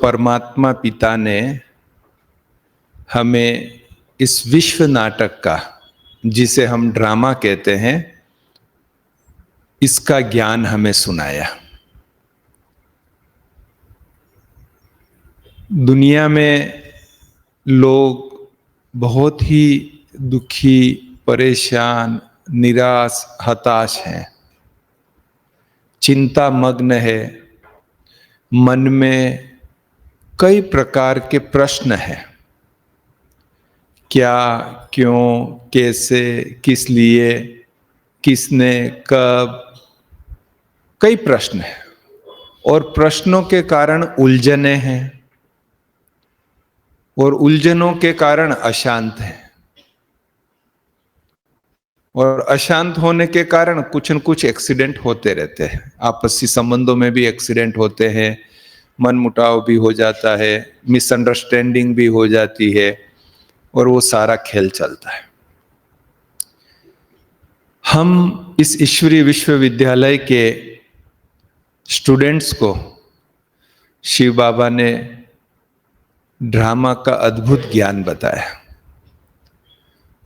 परमात्मा पिता ने हमें इस विश्व नाटक का, जिसे हम ड्रामा कहते हैं, इसका ज्ञान हमें सुनाया। दुनिया में लोग बहुत ही दुखी, परेशान, निराश, हताश हैं, चिंता मग्न है, मन में कई प्रकार के प्रश्न हैं। क्या, क्यों, कैसे, किस लिए, किसने, कब, कई प्रश्न हैं। और प्रश्नों के कारण उलझने हैं, और उलझनों के कारण अशांत है, और अशांत होने के कारण कुछ न कुछ एक्सीडेंट होते रहते हैं। आपसी संबंधों में भी एक्सीडेंट होते हैं, मनमुटाव भी हो जाता है, मिसअंडरस्टैंडिंग भी हो जाती है, और वो सारा खेल चलता है। हम इस ईश्वरीय विश्वविद्यालय के स्टूडेंट्स को शिव बाबा ने ड्रामा का अद्भुत ज्ञान बताया,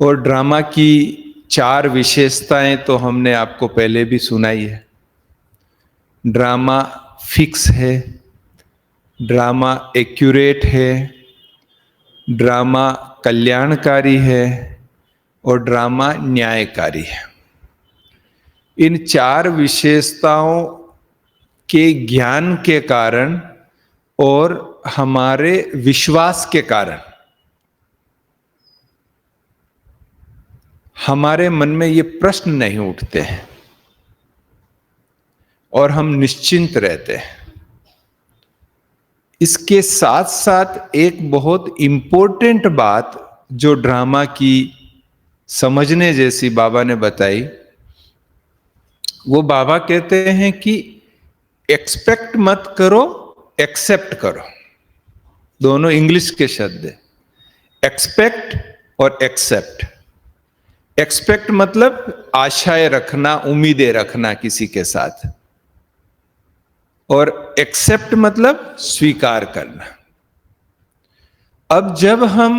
और ड्रामा की 4 विशेषताएं तो हमने आपको पहले भी सुनाई है। ड्रामा फिक्स है, ड्रामा एक्यूरेट है, ड्रामा कल्याणकारी है, और ड्रामा न्यायकारी है। इन 4 विशेषताओं के ज्ञान के कारण और हमारे विश्वास के कारण हमारे मन में ये प्रश्न नहीं उठते हैं, और हम निश्चिंत रहते हैं। इसके साथ साथ एक बहुत इंपॉर्टेंट बात जो ड्रामा की समझने जैसी बाबा ने बताई, वो बाबा कहते हैं कि एक्सपेक्ट मत करो, एक्सेप्ट करो। दोनों इंग्लिश के शब्द है, एक्सपेक्ट और एक्सेप्ट। एक्सपेक्ट मतलब आशाएं रखना, उम्मीदें रखना किसी के साथ, और एक्सेप्ट मतलब स्वीकार करना। अब जब हम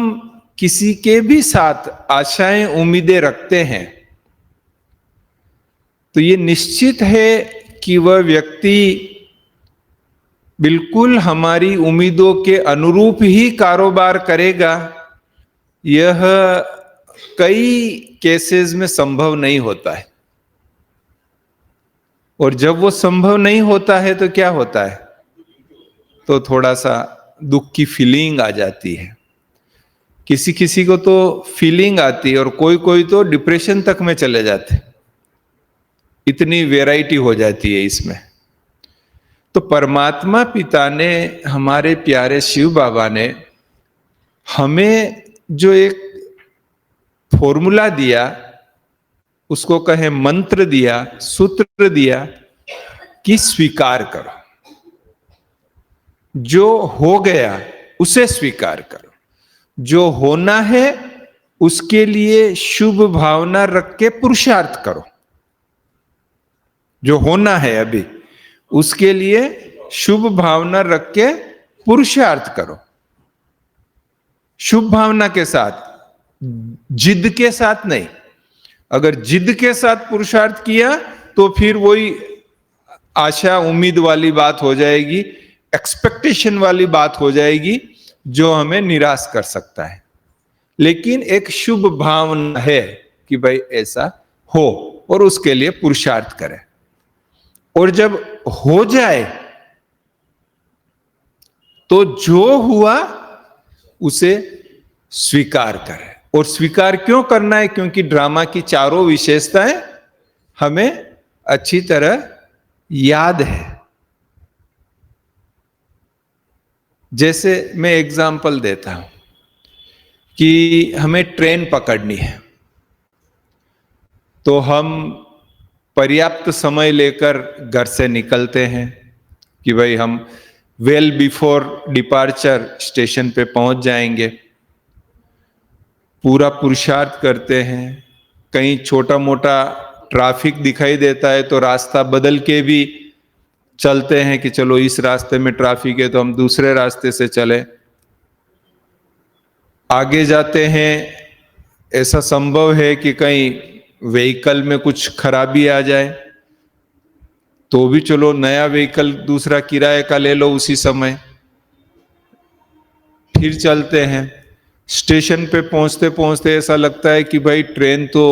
किसी के भी साथ आशाएं, उम्मीदें रखते हैं, तो ये निश्चित है कि वह व्यक्ति बिल्कुल हमारी उम्मीदों के अनुरूप ही कारोबार करेगा, यह कई केसेस में संभव नहीं होता है। और जब वो संभव नहीं होता है तो क्या होता है, तो थोड़ा सा दुख की फीलिंग आ जाती है। किसी किसी को तो फीलिंग आती है, और कोई कोई तो डिप्रेशन तक में चले जाते। इतनी वैरायटी हो जाती है इसमें। तो परमात्मा पिता ने, हमारे प्यारे शिव बाबा ने हमें जो एक फॉर्मूला दिया, उसको कहे मंत्र दिया, सूत्र दिया कि स्वीकार करो। जो हो गया उसे स्वीकार करो, जो होना है उसके लिए शुभ भावना रख के पुरुषार्थ करो। जो होना है अभी, उसके लिए शुभ भावना रख के पुरुषार्थ करो। शुभ भावना के साथ, जिद के साथ नहीं। अगर जिद के साथ पुरुषार्थ किया तो फिर वही आशा, उम्मीद वाली बात हो जाएगी, एक्सपेक्टेशन वाली बात हो जाएगी, जो हमें निराश कर सकता है। लेकिन एक शुभ भावना है कि भाई ऐसा हो, और उसके लिए पुरुषार्थ करें। और जब हो जाए तो जो हुआ उसे स्वीकार करें। और स्वीकार क्यों करना है? क्योंकि ड्रामा की 4 विशेषताएं हमें अच्छी तरह याद है। जैसे मैं एग्जाम्पल देता हूं कि हमें ट्रेन पकड़नी है, तो हम पर्याप्त समय लेकर घर से निकलते हैं कि भाई हम वेल बिफोर डिपार्चर स्टेशन पे पहुंच जाएंगे। पूरा पुरुषार्थ करते हैं। कहीं छोटा मोटा ट्रैफिक दिखाई देता है तो रास्ता बदल के भी चलते हैं कि चलो इस रास्ते में ट्रैफिक है तो हम दूसरे रास्ते से चले, आगे जाते हैं, ऐसा संभव है कि कहीं व्हीकल में कुछ खराबी आ जाए तो भी चलो नया व्हीकल दूसरा किराए का ले लो उसी समय, फिर चलते हैं। स्टेशन पे पहुंचते पहुंचते ऐसा लगता है कि भाई ट्रेन तो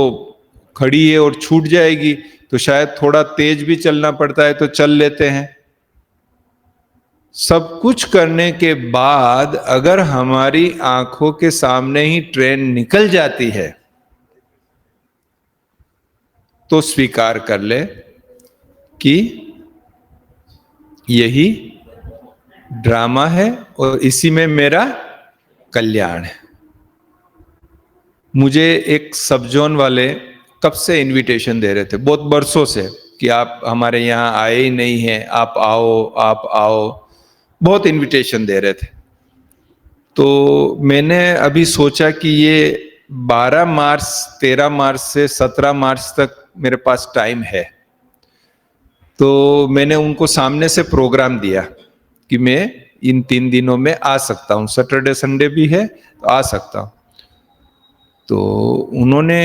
खड़ी है और छूट जाएगी, तो शायद थोड़ा तेज भी चलना पड़ता है तो चल लेते हैं। सब कुछ करने के बाद अगर हमारी आंखों के सामने ही ट्रेन निकल जाती है तो स्वीकार कर ले कि यही ड्रामा है और इसी में मेरा कल्याण है। मुझे एक सब जोन वाले कब से इनविटेशन दे रहे थे, बहुत बरसों से, कि आप हमारे यहाँ आए ही नहीं हैं, आप आओ आप आओ, बहुत इनविटेशन दे रहे थे। तो मैंने अभी सोचा कि ये 12 मार्च 13 मार्च से 17 मार्च तक मेरे पास टाइम है, तो मैंने उनको सामने से प्रोग्राम दिया कि मैं इन 3 दिनों में आ सकता हूँ, सैटरडे संडे भी है तो आ सकता हूँ। तो उन्होंने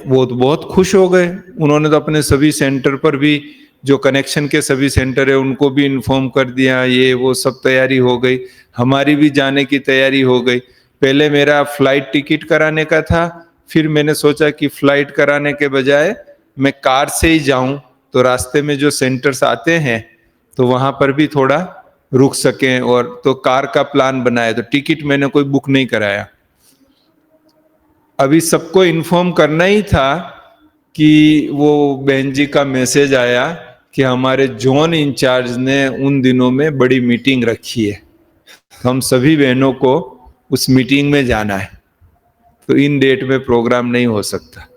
वो तो बहुत खुश हो गए। उन्होंने तो अपने सभी सेंटर पर भी, जो कनेक्शन के सभी सेंटर है उनको भी इन्फॉर्म कर दिया, ये वो सब तैयारी हो गई, हमारी भी जाने की तैयारी हो गई। पहले मेरा फ्लाइट टिकट कराने का था, फिर मैंने सोचा कि फ्लाइट कराने के बजाय मैं कार से ही जाऊं तो रास्ते में जो सेंटर्स आते हैं तो वहां पर भी थोड़ा रुक सकें, और तो कार का प्लान बनाया। तो टिकट मैंने कोई बुक नहीं कराया। अभी सबको इन्फॉर्म करना ही था कि वो बहन जी का मैसेज आया कि हमारे जोन इंचार्ज ने उन दिनों में बड़ी मीटिंग रखी है, हम सभी बहनों को उस मीटिंग में जाना है, तो इन डेट में प्रोग्राम नहीं हो सकता।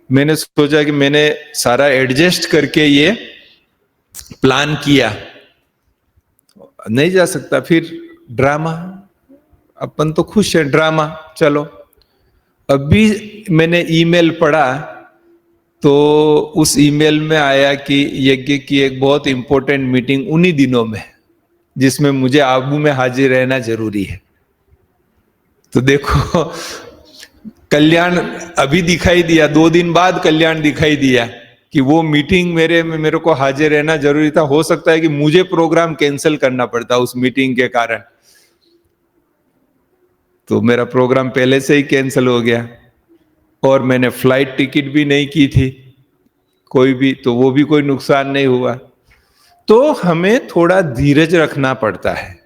मैंने सोचा कि मैंने सारा एडजस्ट करके ये प्लान किया, नहीं जा सकता, फिर ड्रामा, अपन तो खुश है, ड्रामा चलो। अभी मैंने ईमेल पढ़ा तो उस ईमेल में आया कि यज्ञ की एक बहुत इंपॉर्टेंट मीटिंग उन्हीं दिनों में, जिसमें मुझे आबू में हाजिर रहना जरूरी है। तो देखो कल्याण अभी दिखाई दिया, 2 दिन बाद कल्याण दिखाई दिया कि वो मीटिंग मेरे को हाजिर रहना जरूरी था। हो सकता है कि मुझे प्रोग्राम कैंसिल करना पड़ता उस मीटिंग के कारण, तो मेरा प्रोग्राम पहले से ही कैंसिल हो गया। और मैंने फ्लाइट टिकट भी नहीं की थी कोई भी, तो वो भी कोई नुकसान नहीं हुआ। तो हमें थोड़ा धीरज रखना पड़ता है,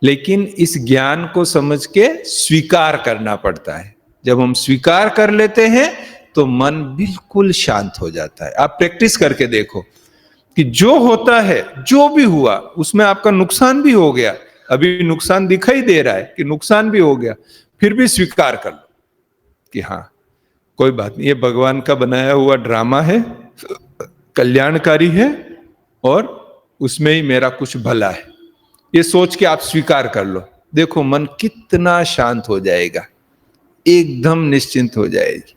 लेकिन इस ज्ञान को समझ के स्वीकार करना पड़ता है। जब हम स्वीकार कर लेते हैं तो मन बिल्कुल शांत हो जाता है। आप प्रैक्टिस करके देखो कि जो होता है, जो भी हुआ, उसमें आपका नुकसान भी हो गया, अभी नुकसान दिखाई दे रहा है कि नुकसान भी हो गया, फिर भी स्वीकार कर लो कि हाँ कोई बात नहीं, ये भगवान का बनाया हुआ ड्रामा है, कल्याणकारी है और उसमें ही मेरा कुछ भला है। ये सोच के आप स्वीकार कर लो, देखो मन कितना शांत हो जाएगा, एकदम निश्चिंत हो जाएगी।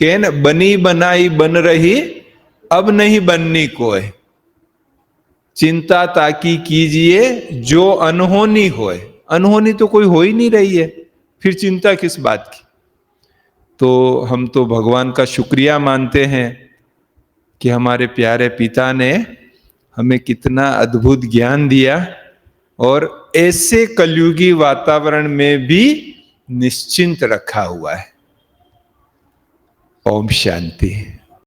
कहे ना, बनी बनाई बन रही अब नहीं बननी कोई, चिंता ताकि कीजिए जो अनहोनी होए। अनहोनी तो कोई हो ही नहीं रही है, फिर चिंता किस बात की। तो हम तो भगवान का शुक्रिया मानते हैं कि हमारे प्यारे पिता ने हमें कितना अद्भुत ज्ञान दिया और ऐसे कलयुगी वातावरण में भी निश्चिंत रखा हुआ है। ओम शांति।